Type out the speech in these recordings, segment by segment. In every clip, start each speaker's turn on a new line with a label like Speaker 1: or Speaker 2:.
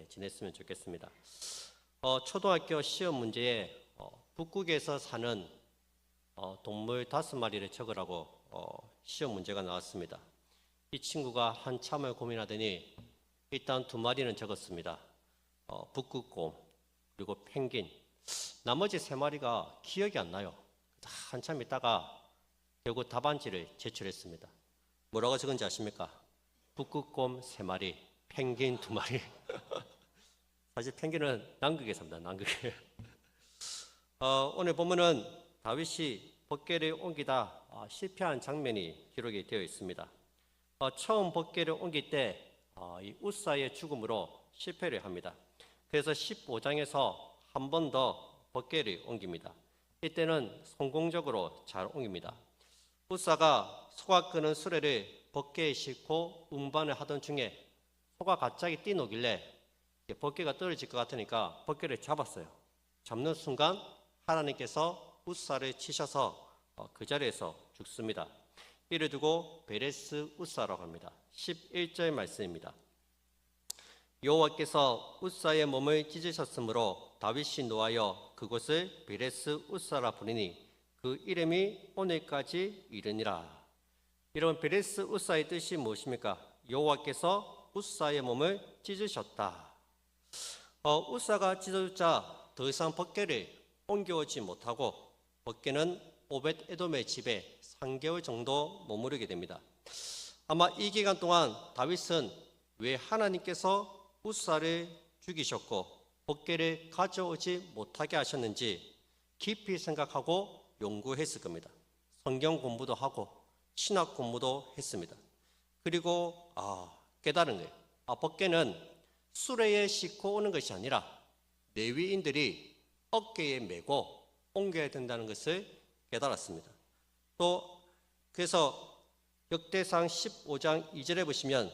Speaker 1: 지냈으면 좋겠습니다. 초등학교 시험 문제에 북극에서 사는 동물 5마리를 적으라고 시험 문제가 나왔습니다. 이 친구가 한참을 고민하더니 일단 2마리는 적었습니다. 북극곰 그리고 펭귄. 나머지 3마리가 기억이 안 나요. 한참 있다가 결국 답안지를 제출했습니다. 뭐라고 적은지 아십니까? 북극곰 3마리, 펭귄 2마리. 사실 펭귄은 남극에 삽니다. 남극에. 오늘 보면은 다윗이 법궤를 옮기다 실패한 장면이 기록이 되어 있습니다. 처음 법궤를 옮길 때 이 우사의 죽음으로 실패를 합니다. 그래서 15장에서 한 번 더 법궤를 옮깁니다. 이때는 성공적으로 잘 옮깁니다. 우사가 소가 끄는 수레를 법궤에 싣고 운반을 하던 중에 소가 갑자기 뛰노길래 법궤가 떨어질 것 같으니까 법궤를 잡았어요. 잡는 순간 하나님께서 우사를 치셔서 그 자리에서 죽습니다. 이를 두고 베레스 우사라고 합니다. 11절 말씀입니다. 여호와께서 우사의 몸을 찢으셨으므로 다윗이 노하여 그곳을 베레스 우사라 부르니 그 이름이 오늘까지 이르니라. 여러분, 베레스 우사의 뜻이 무엇입니까? 여호와께서 우사의 몸을 찢으셨다. 우사가 찢어졌자 더 이상 법궤를 옮겨오지 못하고 법궤는 오벳 에돔의 집에 3개월 정도 머무르게 됩니다. 아마 이 기간 동안 다윗은 왜 하나님께서 우사를 죽이셨고 법궤를 가져오지 못하게 하셨는지 깊이 생각하고 연구했을 겁니다. 성경 공부도 하고 신학 공부도 했습니다. 그리고 깨달은 거예요. 법궤는 수레에 싣고 오는 것이 아니라 레위인들이 어깨에 메고 옮겨야 된다는 것을 깨달았습니다. 또 그래서 역대상 15장 2절에 보시면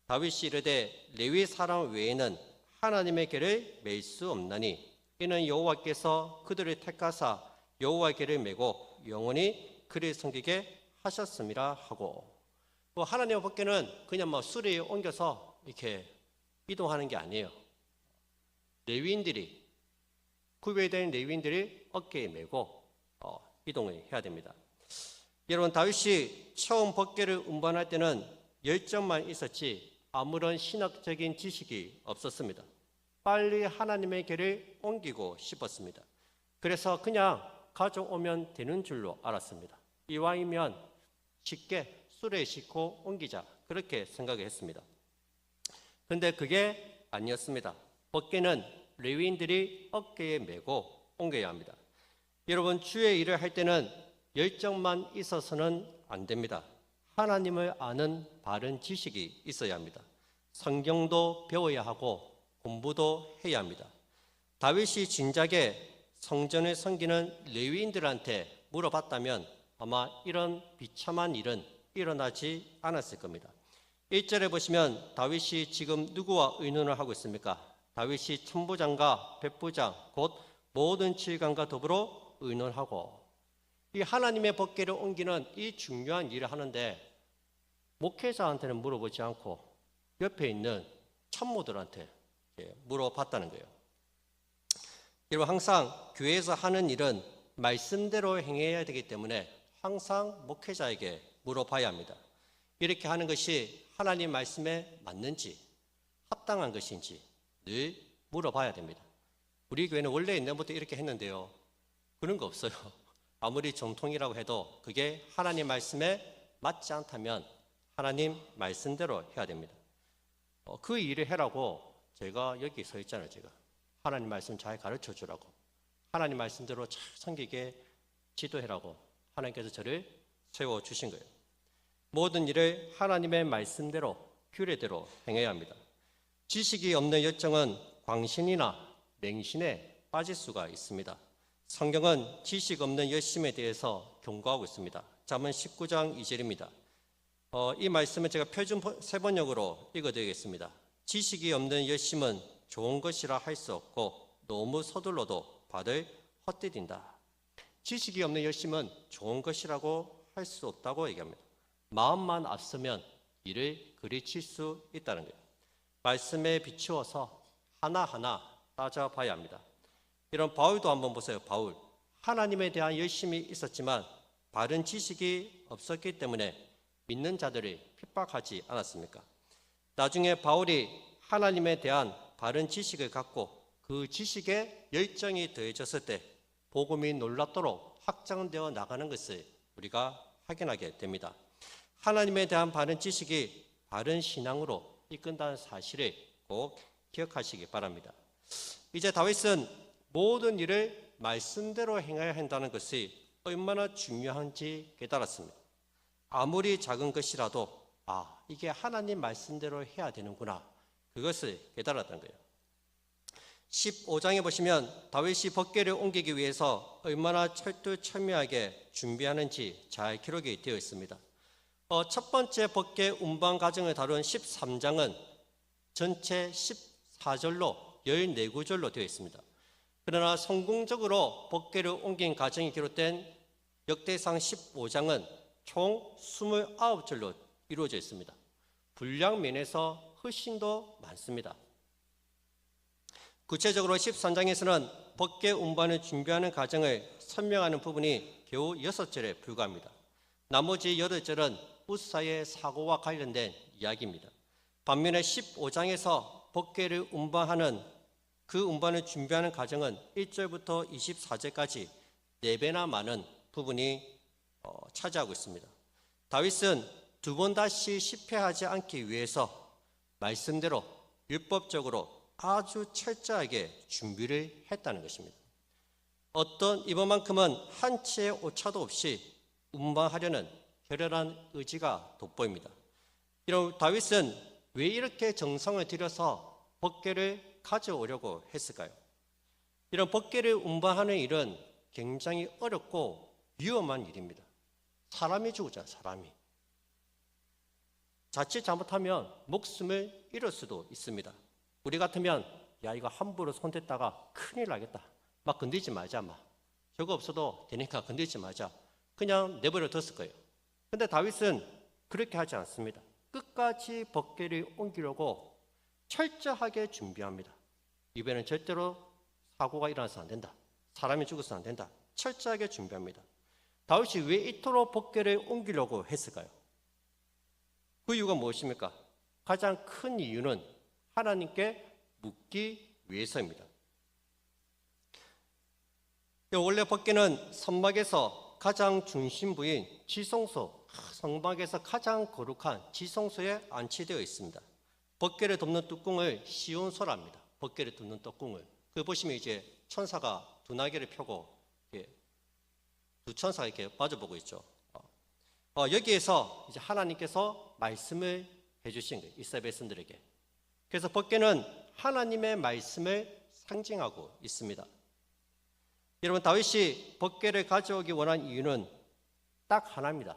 Speaker 1: 다윗이 이르되 레위 사람 외에는 하나님의 궤를 맬 수 없나니 이는 여호와께서 그들을 택하사 여호와의 궤를 메고 영원히 그를 섬기게 하셨음이라 하고, 하나님의 법궤는 그냥 수레에 옮겨서 이렇게 이동하는 게 아니에요. 레위인들이, 구별된 레위인들이 어깨에 메고 이동을 해야 됩니다. 여러분, 다윗이 처음 법궤를 운반할 때는 열정만 있었지 아무런 신학적인 지식이 없었습니다. 빨리 하나님의 궤를 옮기고 싶었습니다. 그래서 그냥 가져오면 되는 줄로 알았습니다. 이왕이면 쉽게 수레에 싣고 옮기자, 그렇게 생각했습니다. 그런데 그게 아니었습니다. 법궤는 레위인들이 어깨에 메고 옮겨야 합니다. 여러분, 주의 일을 할 때는 열정만 있어서는 안 됩니다. 하나님을 아는 바른 지식이 있어야 합니다. 성경도 배워야 하고 공부도 해야 합니다. 다윗이 진작에 성전을 섬기는 레위인들한테 물어봤다면 아마 이런 비참한 일은 일어나지 않았을 겁니다. 1절에 보시면 다윗이 지금 누구와 의논을 하고 있습니까? 다윗이 천부장과 백부장 곧 모든 지휘관과 더불어 의논하고 이 하나님의 법궤를 옮기는 이 중요한 일을 하는데 목회자한테는 물어보지 않고 옆에 있는 참모들한테 물어봤다는 거예요. 여러분, 항상 교회에서 하는 일은 말씀대로 행해야 되기 때문에 항상 목회자에게 물어봐야 합니다. 이렇게 하는 것이 하나님 말씀에 맞는지 합당한 것인지 늘 물어봐야 됩니다. 우리 교회는 원래 옛날부터 이렇게 했는데요, 그런 거 없어요. 아무리 정통이라고 해도 그게 하나님 말씀에 맞지 않다면 하나님 말씀대로 해야 됩니다. 그 일을 해라고 제가 여기 서 있잖아요. 제가 하나님 말씀 잘 가르쳐 주라고, 하나님 말씀대로 잘 섬기게 지도해라고 하나님께서 저를 세워주신 거예요. 모든 일을 하나님의 말씀대로 규례대로 행해야 합니다. 지식이 없는 열정은 광신이나 맹신에 빠질 수가 있습니다. 성경은 지식 없는 열심에 대해서 경고하고 있습니다. 잠언 19장 2절입니다. 이 말씀을 제가 표준 세번역으로 읽어드리겠습니다. 지식이 없는 열심은 좋은 것이라 할 수 없고 너무 서둘러도 발을 헛디딘다. 지식이 없는 열심은 좋은 것이라고 할 수 없다고 얘기합니다. 마음만 앞서면 이를 그리칠 수 있다는 거예요. 말씀에 비추어서 하나하나 따져봐야 합니다. 이런 바울도 한번 보세요. 바울. 하나님에 대한 열심이 있었지만 바른 지식이 없었기 때문에 믿는 자들을 핍박하지 않았습니까? 나중에 바울이 하나님에 대한 바른 지식을 갖고 그 지식에 열정이 더해졌을 때 복음이 놀랍도록 확장되어 나가는 것을 우리가 확인하게 됩니다. 하나님에 대한 바른 지식이 바른 신앙으로 이끈다는 사실을 꼭 기억하시기 바랍니다. 이제 다윗은 모든 일을 말씀대로 행해야 한다는 것이 얼마나 중요한지 깨달았습니다. 아무리 작은 것이라도 이게 하나님 말씀대로 해야 되는구나, 그것을 깨달았던 거예요. 15장에 보시면 다윗이 법궤를 옮기기 위해서 얼마나 철두철미하게 준비하는지 잘 기록이 되어 있습니다. 첫 번째 법궤 운반 과정을 다룬 13장은 전체 14절로 14구절로 되어 있습니다. 그러나 성공적으로 법궤를 옮긴 과정이 기록된 역대상 15장은 총 29절로 이루어져 있습니다. 분량 면에서 훨씬 더 많습니다. 구체적으로 13장에서는 법궤 운반을 준비하는 과정을 설명하는 부분이 겨우 6절에 불과합니다. 나머지 8절은 우사의 사고와 관련된 이야기입니다. 반면에 15장에서 법궤를 운반하는 그 운반을 준비하는 과정은 1절부터 24절까지 4배나 많은 부분이 차지하고 있습니다. 다윗은 두 번 다시 실패하지 않기 위해서 말씀대로 율법적으로 아주 철저하게 준비를 했다는 것입니다. 이번만큼은 한치의 오차도 없이 운반하려는 결연한 의지가 돋보입니다. 이런 다윗은 왜 이렇게 정성을 들여서 법궤를 가져오려고 했을까요? 이런 법궤를 운반하는 일은 굉장히 어렵고 위험한 일입니다. 사람이 죽었잖아요, 사람이. 자칫 잘못하면 목숨을 잃을 수도 있습니다. 우리 같으면 이거 함부로 손댔다가 큰일 나겠다, 막 건들지 말자, 저거 없어도 되니까 건들지 말자, 그냥 내버려 뒀을 거예요. 근데 다윗은 그렇게 하지 않습니다. 끝까지 법궤를 옮기려고 철저하게 준비합니다. 이번에는 절대로 사고가 일어나서 안 된다, 사람이 죽어서 안 된다, 철저하게 준비합니다. 다윗이 왜 이토록 법궤를 옮기려고 했을까요? 그 이유가 무엇입니까? 가장 큰 이유는 하나님께 묻기 위해서입니다. 원래 법궤는 성막에서 가장 중심부인 지성소, 성막에서 가장 거룩한 지성소에 안치되어 있습니다. 법궤를 덮는 뚜껑을 시온소랍니다. 법궤를 덮는 뚜껑을. 그 보시면 이제 천사가 두 날개를 펴고 두 천사가 이렇게 마주보고 있죠. 여기에서 이제 하나님께서 말씀을 해주신 거예요, 이스라엘 백성들에게. 그래서 법궤는 하나님의 말씀을 상징하고 있습니다. 여러분, 다윗이 법궤를 가져오기 원한 이유는 딱 하나입니다.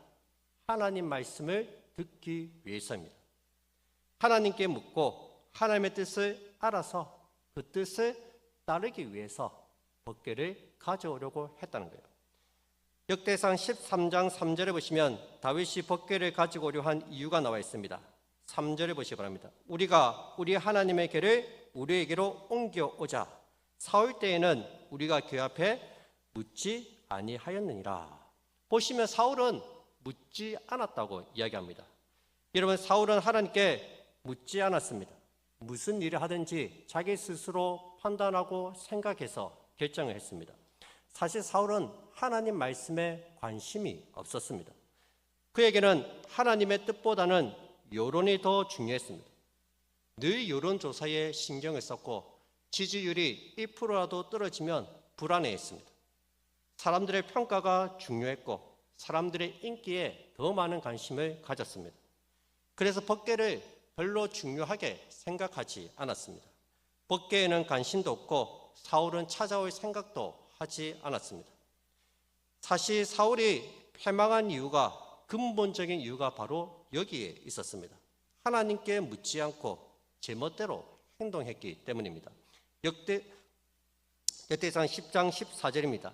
Speaker 1: 하나님 말씀을 듣기 위해서입니다. 하나님께 묻고 하나님의 뜻을 알아서 그 뜻을 따르기 위해서 법궤를 가져오려고 했다는 거예요. 역대상 13장 3절에 보시면 다윗이 법궤를 가지고 오려 한 이유가 나와 있습니다. 3절에 보시기 바랍니다. 우리가 우리 하나님의 궤를 우리에게로 옮겨오자. 사울 때에는 우리가 궤 앞에 묻지 아니하였느니라. 보시면 사울은 묻지 않았다고 이야기합니다. 여러분, 사울은 하나님께 묻지 않았습니다. 무슨 일을 하든지 자기 스스로 판단하고 생각해서 결정을 했습니다. 사실 사울은 하나님 말씀에 관심이 없었습니다. 그에게는 하나님의 뜻보다는 여론이 더 중요했습니다. 늘 여론조사에 신경을 썼고 지지율이 1%라도 떨어지면 불안해했습니다. 사람들의 평가가 중요했고 사람들의 인기에 더 많은 관심을 가졌습니다. 그래서 법궤를 별로 중요하게 생각하지 않았습니다. 법궤에는 관심도 없고 사울은 찾아올 생각도 하지 않았습니다. 사실 사울이 패망한 이유가, 근본적인 이유가 바로 여기에 있었습니다. 하나님께 묻지 않고 제멋대로 행동했기 때문입니다. 역대상 10장 14절입니다.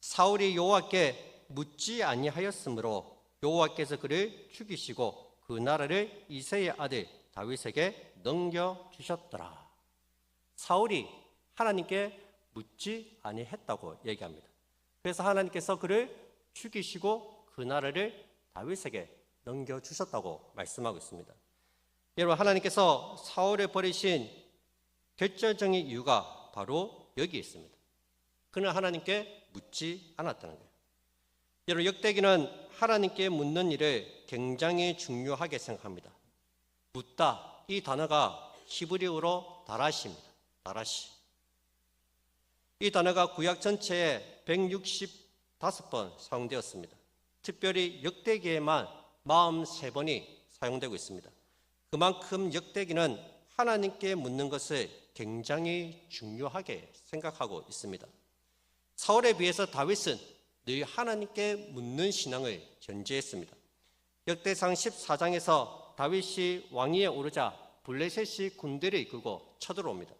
Speaker 1: 사울이 여호와께 묻지 아니하였으므로 여호와께서 그를 죽이시고 그 나라를 이새의 아들 다윗에게 넘겨주셨더라. 사울이 하나님께 묻지 아니했다고 얘기합니다. 그래서 하나님께서 그를 죽이시고 그 나라를 다윗에게 넘겨주셨다고 말씀하고 있습니다. 여러분, 하나님께서 사울을 버리신 결정적인 이유가 바로 여기 있습니다. 그는 하나님께 묻지 않았다는 거예요. 여러분, 역대기는 하나님께 묻는 일을 굉장히 중요하게 생각합니다. 묻다, 이 단어가 히브리어로 다라시입니다. 다라시. 이 단어가 구약 전체에 165번 사용되었습니다. 특별히 역대기에만 43번이 사용되고 있습니다. 그만큼 역대기는 하나님께 묻는 것을 굉장히 중요하게 생각하고 있습니다. 사울에 비해서 다윗은 늘 하나님께 묻는 신앙을 견지했습니다. 역대상 14장에서 다윗이 왕위에 오르자 블레셋이 군대를 이끌고 쳐들어옵니다.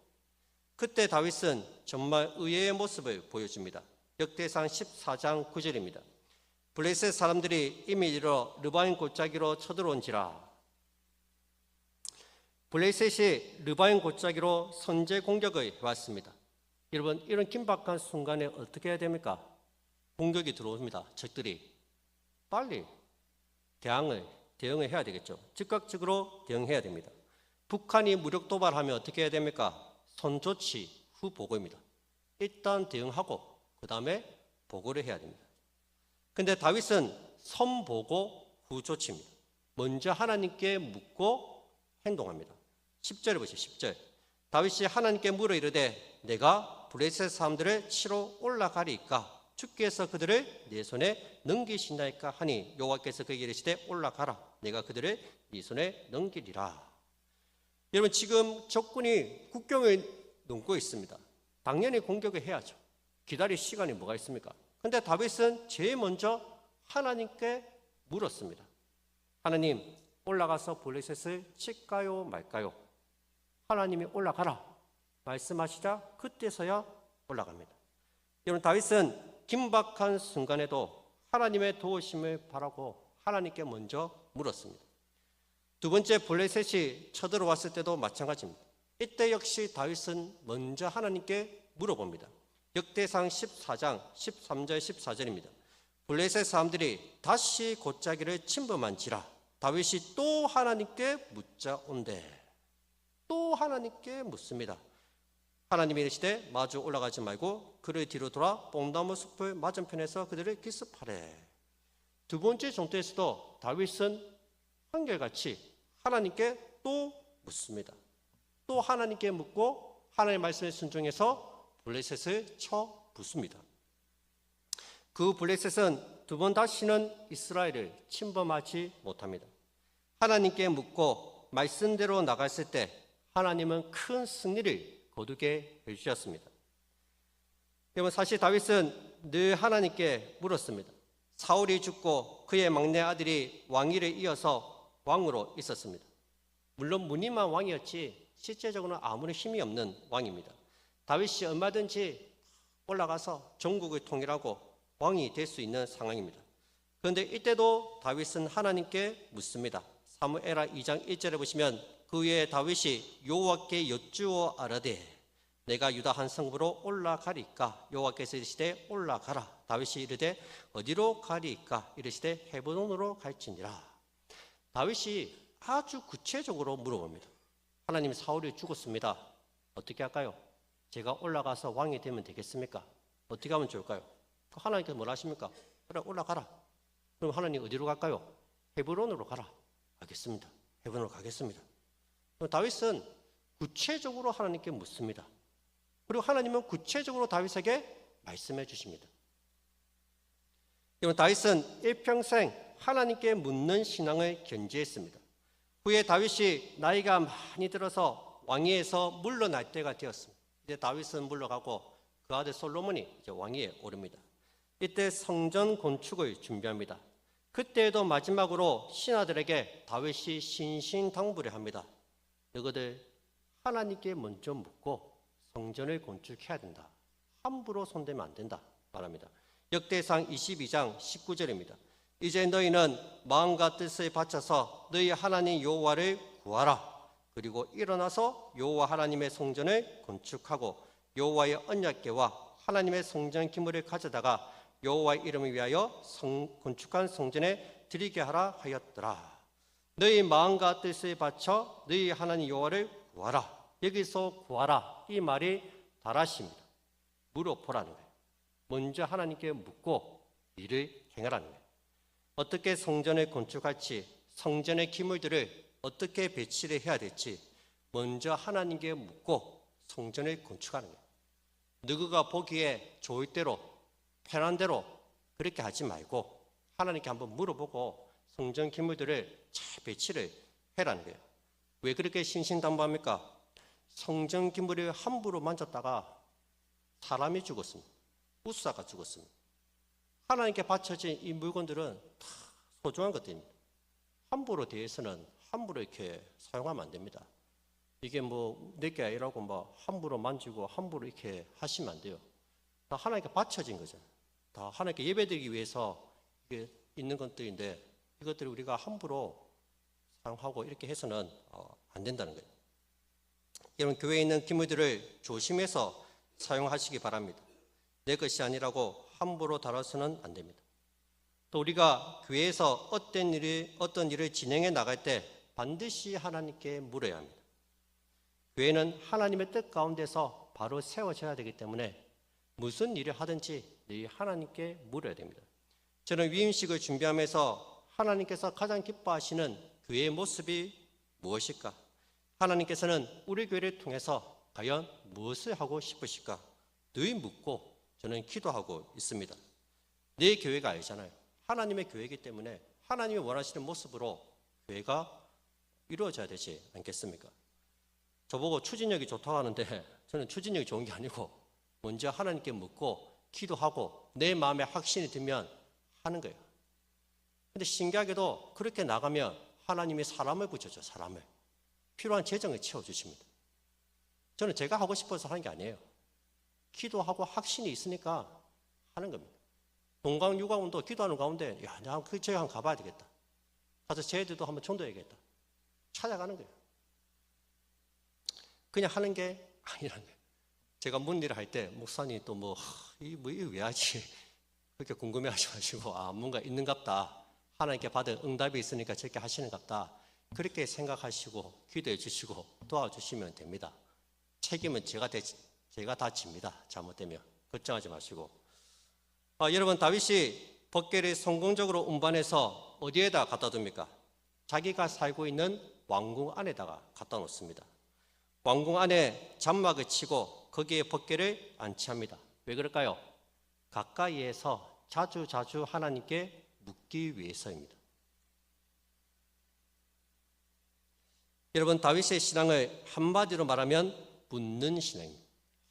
Speaker 1: 그때 다윗은 정말 의외의 모습을 보여줍니다. 역대상 14장 9절입니다. 블레셋 사람들이 이미 이르러 르바임 골짜기로 쳐들어온지라. 블레셋이 르바임 골짜기로 선제 공격을 해왔습니다. 여러분, 이런 긴박한 순간에 어떻게 해야 됩니까? 공격이 들어옵니다. 적들이 빨리 대응을 해야 되겠죠. 즉각적으로 대응해야 됩니다. 북한이 무력 도발하면 어떻게 해야 됩니까? 선조치 후 보고입니다. 일단 대응하고 그 다음에 보고를 해야 됩니다. 근데 다윗은 선보고 후 조치입니다. 먼저 하나님께 묻고 행동합니다. 10절을 보시죠. 10절. 다윗이 하나님께 물어 이르되 내가 블레셋 사람들을 치러 올라가리이까 주께서 그들을 내 손에 넘기신다이까 하니 여호와께서 그에게 이르시되 올라가라 내가 그들을 네 손에 넘기리라. 여러분, 지금 적군이 국경을 넘고 있습니다. 당연히 공격을 해야죠. 기다릴 시간이 뭐가 있습니까? 그런데 다윗은 제일 먼저 하나님께 물었습니다. 하나님, 올라가서 블레셋을 칠까요 말까요? 하나님이 올라가라 말씀하시자 그때서야 올라갑니다. 여러분, 다윗은 긴박한 순간에도 하나님의 도우심을 바라고 하나님께 먼저 물었습니다. 두 번째, 블레셋이 쳐들어왔을 때도 마찬가지입니다. 이때 역시 다윗은 먼저 하나님께 물어봅니다. 역대상 14장 13절 14절입니다. 블레셋 사람들이 다시 골짜기를 침범한지라 다윗이 또 하나님께 묻자온대. 또 하나님께 묻습니다. 하나님이 이르시되 마주 올라가지 말고 그를 뒤로 돌아 뽕나무 숲을 맞은편에서 그들을 기습하래. 두 번째 정도에서도 다윗은 한결같이 하나님께 또 묻습니다. 또 하나님께 묻고 하나님의 말씀에 순종해서 블레셋을 쳐 부숩니다. 그 블레셋은 두 번 다시는 이스라엘을 침범하지 못합니다. 하나님께 묻고 말씀대로 나갔을 때 하나님은 큰 승리를 거두게 해주셨습니다. 여러분, 사실 다윗은 늘 하나님께 물었습니다. 사울이 죽고 그의 막내 아들이 왕위를 이어서 왕으로 있었습니다. 물론 무늬만 왕이었지 실제적으로는 아무런 힘이 없는 왕입니다. 다윗이 얼마든지 올라가서 전국을 통일하고 왕이 될 수 있는 상황입니다. 그런데 이때도 다윗은 하나님께 묻습니다. 사무엘하 2장 1절에 보시면 그 후에 다윗이 여호와께 여쭈어 아뢰되 내가 유다 한 성읍으로 올라가리까 여호와께서 이르시되 올라가라. 다윗이 이르되 어디로 가리까 이르시되 헤브론으로 갈지니라. 다윗이 아주 구체적으로 물어봅니다. 하나님, 사울이 죽었습니다. 어떻게 할까요? 제가 올라가서 왕이 되면 되겠습니까? 어떻게 하면 좋을까요? 하나님께서 뭘 하십니까? 그래, 올라가라. 그럼 하나님 어디로 갈까요? 헤브론으로 가라. 알겠습니다. 헤브론으로 가겠습니다. 다윗은 구체적으로 하나님께 묻습니다. 그리고 하나님은 구체적으로 다윗에게 말씀해 주십니다. 다윗은 일평생 하나님께 묻는 신앙을 견지했습니다. 후에 다윗이 나이가 많이 들어서 왕위에서 물러날 때가 되었습니다. 이제 다윗은 물러가고 그 아들 솔로몬이 이제 왕위에 오릅니다. 이때 성전 건축을 준비합니다. 그때에도 마지막으로 신하들에게 다윗이 신신당부를 합니다. 너희들 하나님께 먼저 묻고 성전을 건축해야 된다. 함부로 손대면 안 된다 말합니다. 역대상 22장 19절입니다. 이제 너희는 마음과 뜻을 바쳐서 너희 하나님 여호와를 구하라. 그리고 일어나서 여호와 하나님의 성전을 건축하고 여호와의 언약궤와 하나님의 성전 기물을 가져다가 여호와의 이름을 위하여 건축한 성전에 드리게 하라 하였더라. 너희 마음과 뜻을 바쳐 너희 하나님 여호와를 구하라. 여기서 구하라 이 말이 달하십니다. 물어보라는 거예요. 먼저 하나님께 묻고 일을 행하라는 거예요. 어떻게 성전을 건축할지, 성전의 기물들을 어떻게 배치를 해야 될지 먼저 하나님께 묻고 성전을 건축하는 거예요. 누구가 보기에 좋을 대로 편한 대로 그렇게 하지 말고 하나님께 한번 물어보고 성전 기물들을 잘 배치를 해라는 거예요. 왜 그렇게 신신당부합니까? 성전 기물을 함부로 만졌다가 사람이 죽었습니다. 우사가 죽었습니다. 하나님께 바쳐진 이 물건들은 다 소중한 것들입니다. 함부로 대해서는 함부로 이렇게 사용하면 안 됩니다. 이게 뭐 내게 아니라고 뭐 함부로 만지고 함부로 이렇게 하시면 안 돼요. 다 하나님께 바쳐진 거죠. 다 하나님께 예배드리기 위해서 이게 있는 것들인데 이것들을 우리가 함부로 사용하고 이렇게 해서는 안 된다는 거예요. 여러분 교회에 있는 기물들을 조심해서 사용하시기 바랍니다. 내 것이 아니라고 함부로 다뤄서는 안 됩니다. 또 우리가 교회에서 어떤 일을 진행해 나갈 때 반드시 하나님께 물어야 합니다. 교회는 하나님의 뜻 가운데서 바로 세워져야 되기 때문에 무슨 일을 하든지 늘 하나님께 물어야 됩니다. 저는 위임식을 준비하면서 하나님께서 가장 기뻐하시는 교회의 모습이 무엇일까? 하나님께서는 우리 교회를 통해서 과연 무엇을 하고 싶으실까? 늘 묻고 저는 기도하고 있습니다. 내 교회가 아니잖아요. 하나님의 교회이기 때문에 하나님이 원하시는 모습으로 교회가 이루어져야 되지 않겠습니까? 저보고 추진력이 좋다고 하는데 저는 추진력이 좋은 게 아니고 먼저 하나님께 묻고 기도하고 내 마음에 확신이 들면 하는 거예요. 근데 신기하게도 그렇게 나가면 하나님이 사람을 붙여줘. 사람을. 필요한 재정을 채워주십니다. 저는 제가 하고 싶어서 하는 게 아니에요. 기도하고 확신이 있으니까 하는 겁니다. 동강 유가운도 기도하는 가운데 야, 내가 그 지역 한번 가봐야 되겠다. 가서 쟤들도 한번 전도해야겠다. 찾아가는 거예요. 그냥 하는 게 아니라는 거예요. 제가 문일을 할 때 목사님이 또 이거 왜 하지? 그렇게 궁금해하지 마시고 뭔가 있는갑다. 하나님께 받은 응답이 있으니까 저렇게 하시는갑다. 그렇게 생각하시고 기도해 주시고 도와주시면 됩니다. 책임은 제가 다 집니다. 잘못되면 걱정하지 마시고. 여러분 다윗이 법궤를 성공적으로 운반해서 어디에다 갖다 둡니까? 자기가 살고 있는 왕궁 안에다가 갖다 놓습니다. 왕궁 안에 장막을 치고 거기에 법궤를 안치합니다. 왜 그럴까요? 가까이에서 자주 하나님께 묻기 위해서입니다. 여러분 다윗의 신앙을 한마디로 말하면 묻는 신앙입니다.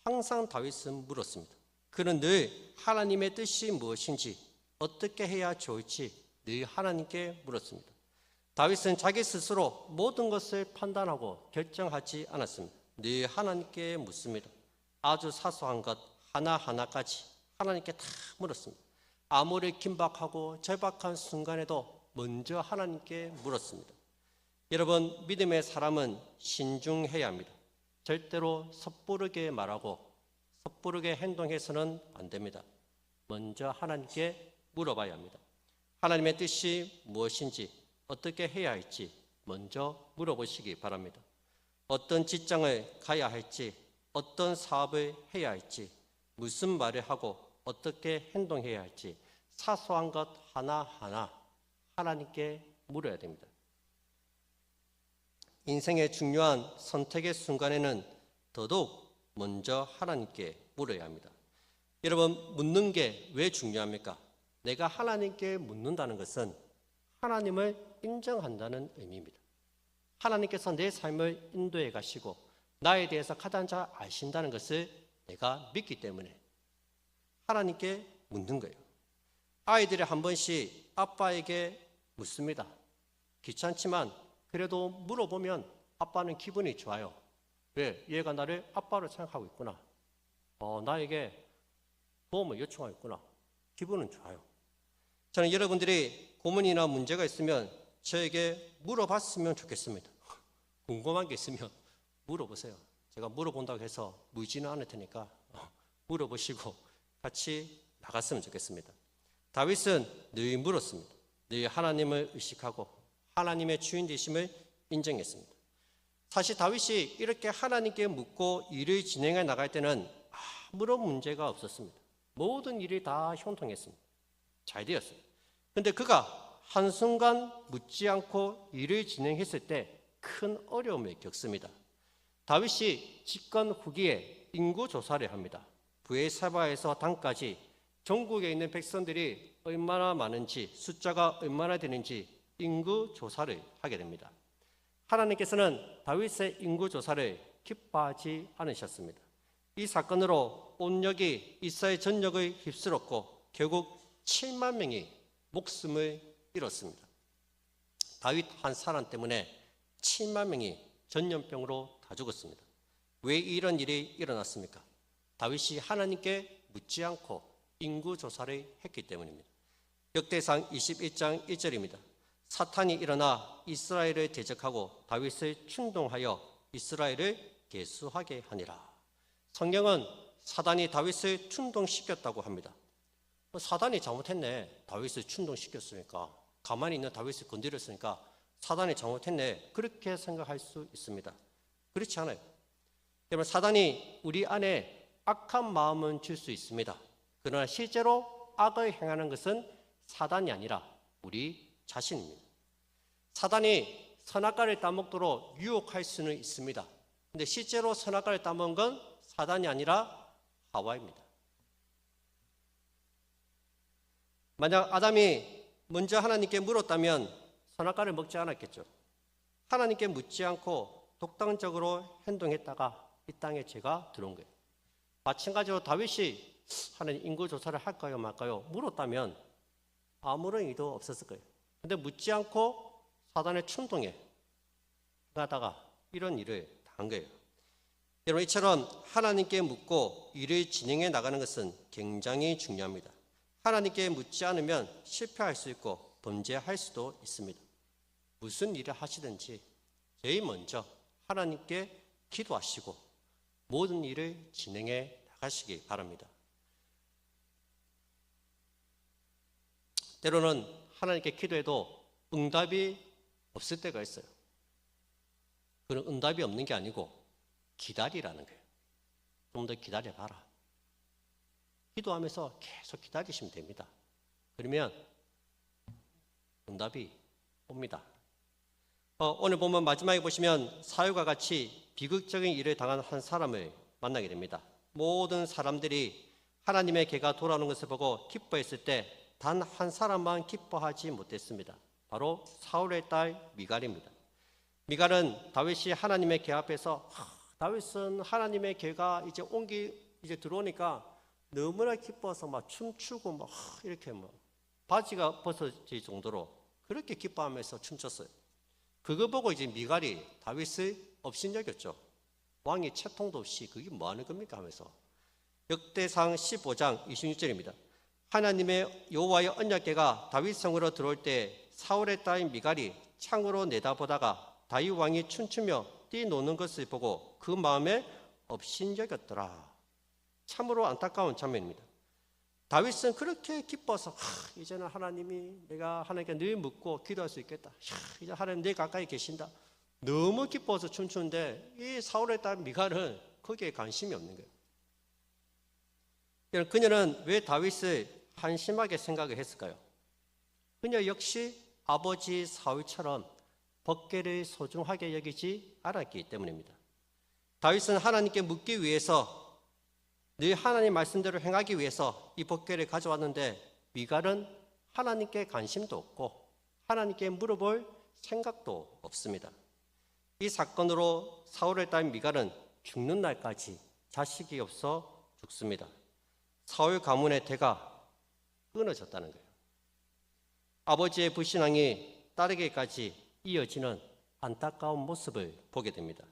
Speaker 1: 항상 다윗은 물었습니다. 그는 늘 하나님의 뜻이 무엇인지 어떻게 해야 좋을지 늘 하나님께 물었습니다. 다윗은 자기 스스로 모든 것을 판단하고 결정하지 않았습니다. 늘 하나님께 묻습니다. 아주 사소한 것 하나하나까지 하나님께 다 물었습니다. 아무리 긴박하고 절박한 순간에도 먼저 하나님께 물었습니다. 여러분 믿음의 사람은 신중해야 합니다. 절대로 섣부르게 말하고 섣부르게 행동해서는 안 됩니다. 먼저 하나님께 물어봐야 합니다. 하나님의 뜻이 무엇인지 어떻게 해야 할지 먼저 물어보시기 바랍니다. 어떤 직장을 가야 할지 어떤 사업을 해야 할지 무슨 말을 하고 어떻게 행동해야 할지 사소한 것 하나하나 하나님께 물어야 됩니다. 인생의 중요한 선택의 순간에는 더더욱 먼저 하나님께 물어야 합니다. 여러분 묻는 게 왜 중요합니까? 내가 하나님께 묻는다는 것은 하나님을 인정한다는 의미입니다. 하나님께서 내 삶을 인도해 가시고 나에 대해서 가장 잘 아신다는 것을 내가 믿기 때문에 하나님께 묻는 거예요. 아이들이 한 번씩 아빠에게 묻습니다. 귀찮지만 그래도 물어보면 아빠는 기분이 좋아요. 왜? 얘가 나를 아빠로 생각하고 있구나. 나에게 도움을 요청하고 있구나. 기분은 좋아요. 저는 여러분들이 고민이나 문제가 있으면 저에게 물어봤으면 좋겠습니다. 궁금한 게 있으면 물어보세요. 제가 물어본다고 해서 물지는 않을 테니까 물어보시고 같이 나갔으면 좋겠습니다. 다윗은 늘 물었습니다. 늘 하나님을 의식하고 하나님의 주인 되심을 인정했습니다. 사실 다윗이 이렇게 하나님께 묻고 일을 진행해 나갈 때는 아무런 문제가 없었습니다. 모든 일이 다 형통했습니다. 잘 되었습니다. 그런데 그가 한순간 묻지 않고 일을 진행했을 때 큰 어려움을 겪습니다. 다윗이 집권 후기에 인구 조사를 합니다. 브에사바에서 단까지 전국에 있는 백성들이 얼마나 많은지, 숫자가 얼마나 되는지 인구 조사를 하게 됩니다. 하나님께서는 다윗의 인구 조사를 기뻐하지 않으셨습니다. 이 사건으로 온역이 이스라엘 전역을 휩쓸었고 결국 7만 명이 목숨을 잃었습니다. 다윗 한 사람 때문에 7만 명이 전염병으로 다 죽었습니다. 왜 이런 일이 일어났습니까? 다윗이 하나님께 묻지 않고 인구 조사를 했기 때문입니다. 역대상 21장 1절입니다. 사탄이 일어나 이스라엘을 대적하고 다윗을 충동하여 이스라엘을 계수하게 하니라. 성경은 사단이 다윗을 충동시켰다고 합니다. 사단이 잘못했네. 다윗을 충동시켰으니까, 가만히 있는 다윗을 건드렸으니까 사단이 잘못했네. 그렇게 생각할 수 있습니다. 그렇지 않아요. 여러분, 사단이 우리 안에 악한 마음은 줄 수 있습니다. 그러나 실제로 악을 행하는 것은 사단이 아니라 우리 자신입니다. 사단이 선악과를 따먹도록 유혹할 수는 있습니다. 근데 실제로 선악과를 따먹은 건 사단이 아니라 하와입니다. 만약 아담이 먼저 하나님께 물었다면 선악과를 먹지 않았겠죠. 하나님께 묻지 않고 독단적으로 행동했다가 이 땅에 죄가 들어온 거예요. 마찬가지로 다윗이 하나님 인구조사를 할까요 말까요 물었다면 아무런 의도 없었을 거예요. 근데 묻지 않고 사단의 충동에 가다가 이런 일을 당한 거예요. 여러분, 이처럼 하나님께 묻고 일을 진행해 나가는 것은 굉장히 중요합니다. 하나님께 묻지 않으면 실패할 수 있고 범죄할 수도 있습니다. 무슨 일을 하시든지 제일 먼저 하나님께 기도하시고 모든 일을 진행해 나가시기 바랍니다. 때로는 하나님께 기도해도 응답이 없을 때가 있어요. 그런 응답이 없는 게 아니고 기다리라는 거예요. 좀 더 기다려봐라. 기도하면서 계속 기다리시면 됩니다. 그러면 응답이 옵니다. 오늘 보면 마지막에 보시면 사울과 같이 비극적인 일을 당한 한 사람을 만나게 됩니다. 모든 사람들이 하나님의 개가 돌아오는 것을 보고 기뻐했을 때 단 한 사람만 기뻐하지 못했습니다. 바로 사울의 딸 미갈입니다. 미갈은 다윗이 하나님의 개 앞에서 다윗은 하나님의 개가 이제 들어오니까 너무나 기뻐서 막 춤추고 막 이렇게 바지가 벗어질 정도로 그렇게 기뻐하면서 춤췄어요. 그거 보고 이제 미갈이 다윗을 업신여겼죠. 왕이 채통도 없이 그게 뭐 하는 겁니까 하면서. 역대상 15장 26절입니다. 하나님의 여호와의 언약궤가 다윗성으로 들어올 때 사울의 딸인 미갈이 창으로 내다보다가 다윗 왕이 춤추며 뛰노는 것을 보고 그 마음에 업신여겼더라. 참으로 안타까운 장면입니다. 다윗은 그렇게 기뻐서 이제는 하나님이 내가 하나님께 늘 묻고 기도할 수 있겠다. 이제 하나님 내 가까이 계신다. 너무 기뻐서 춤추는데 이 사울의 딸 미갈은 거기에 관심이 없는 거예요. 그녀는 왜 다윗을 한심하게 생각을 했을까요? 그녀 역시 아버지 사울처럼 법궤를 소중하게 여기지 않았기 때문입니다. 다윗은 하나님께 묻기 위해서 늘 하나님 말씀대로 행하기 위해서 이 법궤를 가져왔는데 미갈은 하나님께 관심도 없고 하나님께 물어볼 생각도 없습니다. 이 사건으로 사울의 딸 미갈은 죽는 날까지 자식이 없어 죽습니다. 사울 가문의 대가 끊어졌다는 거예요. 아버지의 불신앙이 딸에게까지 이어지는 안타까운 모습을 보게 됩니다.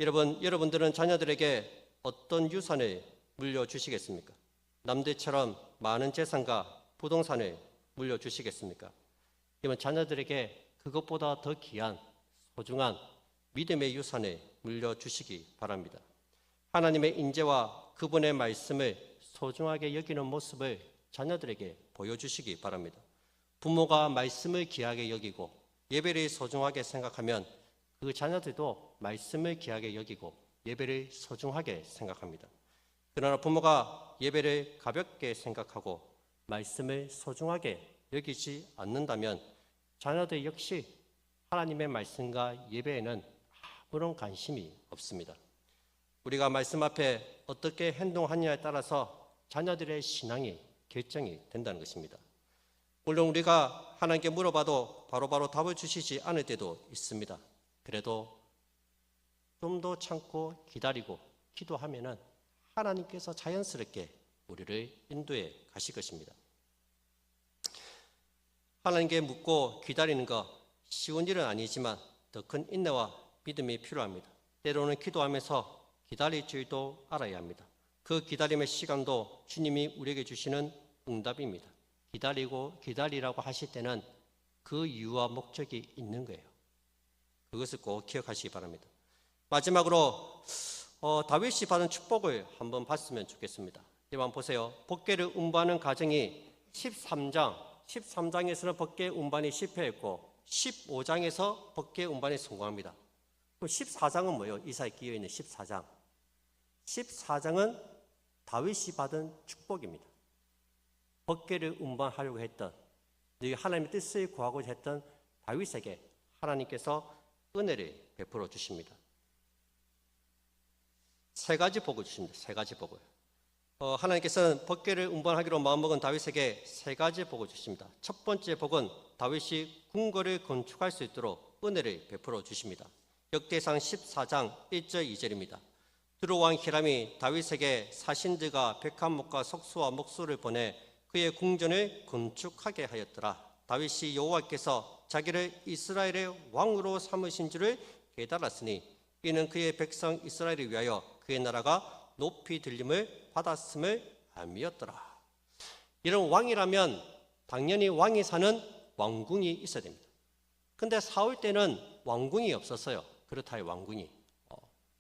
Speaker 1: 여러분들은 자녀들에게 어떤 유산을 물려주시겠습니까? 남들처럼 많은 재산과 부동산을 물려주시겠습니까? 여러분, 자녀들에게 그것보다 더 귀한 소중한 믿음의 유산을 물려주시기 바랍니다. 하나님의 인재와 그분의 말씀을 소중하게 여기는 모습을 자녀들에게 보여주시기 바랍니다. 부모가 말씀을 귀하게 여기고 예배를 소중하게 생각하면 그 자녀들도 말씀을 귀하게 여기고 예배를 소중하게 생각합니다. 그러나 부모가 예배를 가볍게 생각하고 말씀을 소중하게 여기지 않는다면 자녀들 역시 하나님의 말씀과 예배에는 아무런 관심이 없습니다. 우리가 말씀 앞에 어떻게 행동하느냐에 따라서 자녀들의 신앙이 결정이 된다는 것입니다. 물론 우리가 하나님께 물어봐도 바로바로 답을 주시지 않을 때도 있습니다. 그래도 좀 더 참고 기다리고 기도하면은 하나님께서 자연스럽게 우리를 인도해 가실 것입니다. 하나님께 묻고 기다리는 것 쉬운 일은 아니지만 더 큰 인내와 믿음이 필요합니다. 때로는 기도하면서 기다릴 줄도 알아야 합니다. 그 기다림의 시간도 주님이 우리에게 주시는 응답입니다. 기다리라고 하실 때는 그 이유와 목적이 있는 거예요. 그것을 꼭 기억하시기 바랍니다. 마지막으로 다윗이 받은 축복을 한번 봤으면 좋겠습니다. 여러분 보세요. 법궤를 운반하는 과정이 13장에서는 법궤 운반이 실패했고 15장에서 법궤 운반이 성공합니다. 14장은 뭐예요? 이사에 끼어있는 14장. 14장은 다윗이 받은 축복입니다. 법궤를 운반하려고 했던, 늘 하나님의 뜻을 구하고자 했던 다윗에게 하나님께서 은혜를 베풀어 주십니다. 세 가지 복을 주십니다. 세 가지 복을. 하나님께서는 법궤를 운반하기로 마음먹은 다윗에게 세 가지 복을 주십니다. 첫 번째 복은 다윗이 궁궐을 건축할 수 있도록 은혜를 베풀어 주십니다. 역대상 14장 1절 2절입니다. 두로왕 히람이 다윗에게 사신들과 백합목과 석수와 목수를 보내 그의 궁전을 건축하게 하였더라. 다윗이 여호와께서 자기를 이스라엘의 왕으로 삼으신 줄을 깨달았으니 이는 그의 백성 이스라엘을 위하여 그의 나라가 높이 들림을 받았음을 알미였더라. 이런 왕이라면 당연히 왕이 사는 왕궁이 있어야 됩니다. 근데 사울 때는 왕궁이 없었어요. 그렇다의 왕궁이.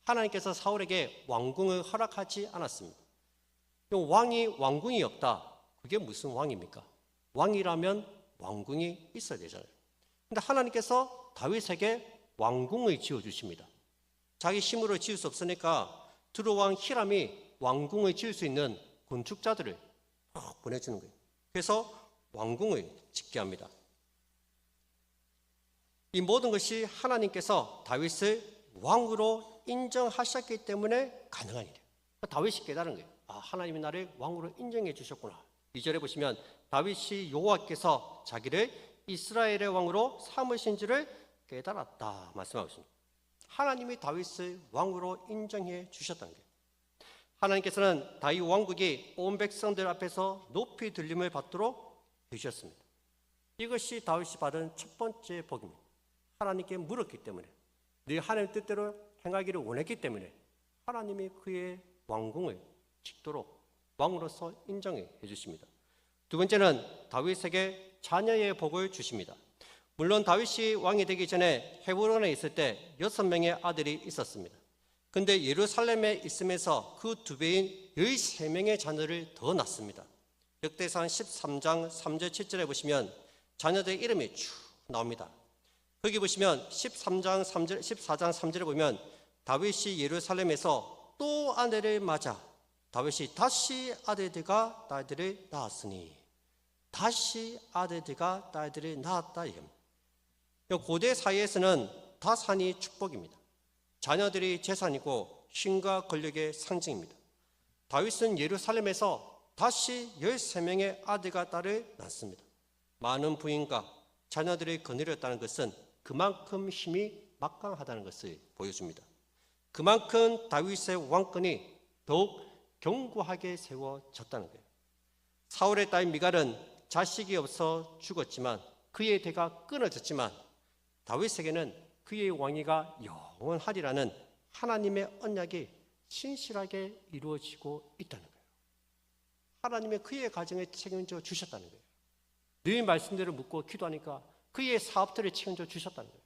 Speaker 1: 하나님께서 사울에게 왕궁을 허락하지 않았습니다. 왕궁이 없다. 그게 무슨 왕입니까? 왕이라면 왕궁이 있어야 되잖아요. 근데 하나님께서 다윗에게 왕궁을 지어주십니다. 자기 힘으로 지을 수 없으니까 두로왕 히람이 왕궁을 지을 수 있는 건축자들을 보내주는 거예요. 그래서 왕궁을 짓게 합니다. 이 모든 것이 하나님께서 다윗을 왕으로 인정하셨기 때문에 가능한 일이에요. 다윗이 깨달은 거예요. 하나님이 나를 왕으로 인정해 주셨구나. 2절에 보시면 다윗이 여호와께서 자기를 이스라엘의 왕으로 삼으신 줄을 깨달았다 말씀하고 있습니다. 하나님이 다윗을 왕으로 인정해 주셨다는 거예요. 하나님께서는 다윗 왕국이 온 백성들 앞에서 높이 들림을 받도록 해주셨습니다. 이것이 다윗이 받은 첫 번째 복입니다. 하나님께 물었기 때문에, 늘 하나님 뜻대로 행하기를 원했기 때문에 하나님이 그의 왕궁을 짓도록 왕으로서 인정해 주십니다. 두 번째는 다윗에게 자녀의 복을 주십니다. 물론 다윗이 왕이 되기 전에 헤브론에 있을 때 6명의 아들이 있었습니다. 근데 예루살렘에 있으면서 그 두 배인 13명의 자녀를 더 낳습니다. 역대상 13장 3절 7절에 보시면 자녀들의 이름이 쭉 나옵니다. 거기 보시면 14장 3절에 보면 다윗이 예루살렘에서 또 아내를 맞아 다윗이 다시 아들들과 딸들을 낳았으니, 다시 아들들과 딸들을 낳았다. 고대 사회에서는 다산이 축복입니다. 자녀들이 재산이고 힘과 권력의 상징입니다. 다윗은 예루살렘에서 다시 13명의 아들과 딸을 낳습니다. 많은 부인과 자녀들을 거느렸다는 것은 그만큼 힘이 막강하다는 것을 보여줍니다. 그만큼 다윗의 왕권이 더욱 견고하게 세워졌다는 거예요. 사울의 딸 미갈은 자식이 없어 죽었지만, 그의 대가 끊어졌지만 다윗에게는 그의 왕위가 영원하리라는 하나님의 언약이 신실하게 이루어지고 있다는 거예요. 하나님의 그의 가정에 책임져 주셨다는 거예요. 늘 말씀대로 묻고 기도하니까 그의 사업들을 책임져 주셨다는 거예요.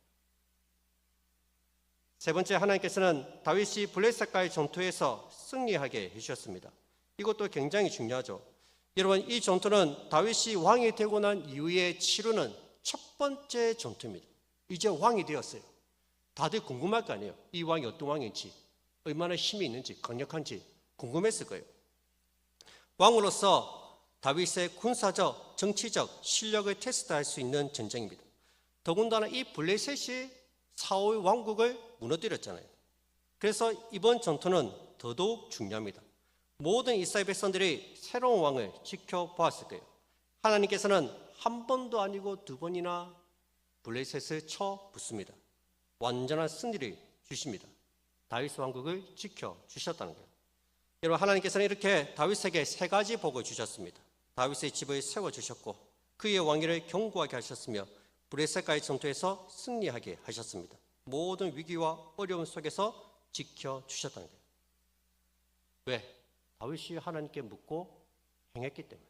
Speaker 1: 세 번째, 하나님께서는 다윗이 블레셋과의 전투에서 승리하게 해주셨습니다. 이것도 굉장히 중요하죠. 여러분, 이 전투는 다윗이 왕이 되고 난 이후에 치르는 첫 번째 전투입니다. 이제 왕이 되었어요. 다들 궁금할 거 아니에요. 이 왕이 어떤 왕인지, 얼마나 힘이 있는지, 강력한지 궁금했을 거예요. 왕으로서 다윗의 군사적, 정치적 실력을 테스트할 수 있는 전쟁입니다. 더군다나 이 블레셋이 사울 왕국을 무너뜨렸잖아요. 그래서 이번 전투는 더더욱 중요합니다. 모든 이스라엘 백성들이 새로운 왕을 지켜보았을 거예요. 하나님께서는 한 번도 아니고 두 번이나 블레셋을 쳐 붙습니다. 완전한 승리를 주십니다. 다윗 왕국을 지켜주셨다는 거예요. 여러분, 하나님께서는 이렇게 다윗에게 세 가지 복을 주셨습니다. 다윗의 집을 세워주셨고 그의 왕위를 견고하게 하셨으며 블레셋과의 전투에서 승리하게 하셨습니다. 모든 위기와 어려움 속에서 지켜주셨다는 거예요. 왜? 다윗이 하나님께 묻고 행했기 때문에.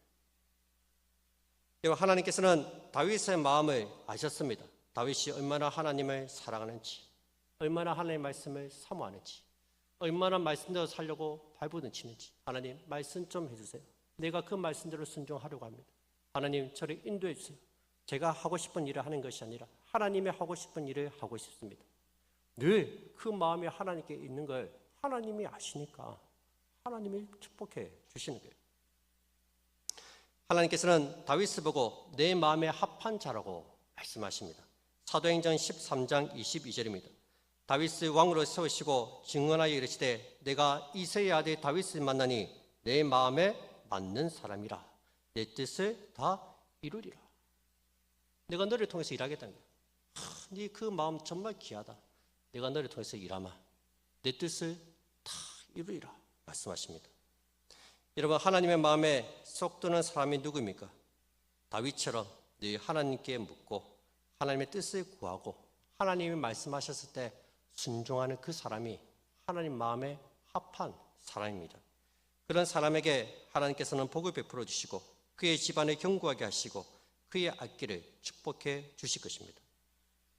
Speaker 1: 여러분, 하나님께서는 다윗의 마음을 아셨습니다. 다윗이 얼마나 하나님을 사랑하는지, 얼마나 하나님의 말씀을 사모하는지, 얼마나 말씀대로 살려고 발부둥치는지. 하나님, 말씀 좀 해주세요. 내가 그 말씀대로 순종하려고 합니다. 하나님, 저를 인도해 주세요. 제가 하고 싶은 일을 하는 것이 아니라 하나님의 하고 싶은 일을 하고 싶습니다. 늘 그 마음이 하나님께 있는 걸 하나님이 아시니까 하나님이 축복해 주시는 거예요. 하나님께서는 다윗을 보고 내 마음에 합한 자라고 말씀하십니다. 사도행전 13장 22절입니다. 다윗을 왕으로 세우시고 증언하여 이르시되 내가 이새의 아들 다윗을 만나니 내 마음에 맞는 사람이라 내 뜻을 다 이루리라. 내가 너를 통해서 일하겠다는 거야. 네 그 마음 정말 귀하다. 내가 너를 통해서 일하마. 내 뜻을 다 이루리라 말씀하십니다. 여러분, 하나님의 마음에 쏙 드는 사람이 누구입니까? 다윗처럼 늘 하나님께 묻고 하나님의 뜻을 구하고 하나님이 말씀하셨을 때 순종하는 그 사람이 하나님 마음에 합한 사람입니다. 그런 사람에게 하나님께서는 복을 베풀어 주시고 그의 집안을 견고하게 하시고 그의 앞길을 축복해 주실 것입니다.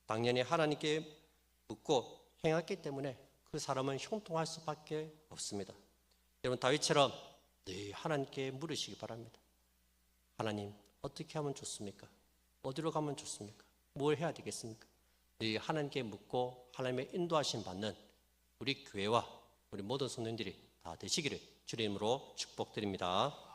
Speaker 1: 당연히 하나님께 묻고 행했기 때문에 그 사람은 형통할 수밖에 없습니다. 여러분, 다윗처럼 늘 하나님께 물으시기 바랍니다. 하나님, 어떻게 하면 좋습니까? 어디로 가면 좋습니까? 뭘 해야 되겠습니까? 늘 하나님께 묻고 하나님의 인도하심 받는 우리 교회와 우리 모든 성도님들이 다 되시기를 주님으로 축복드립니다.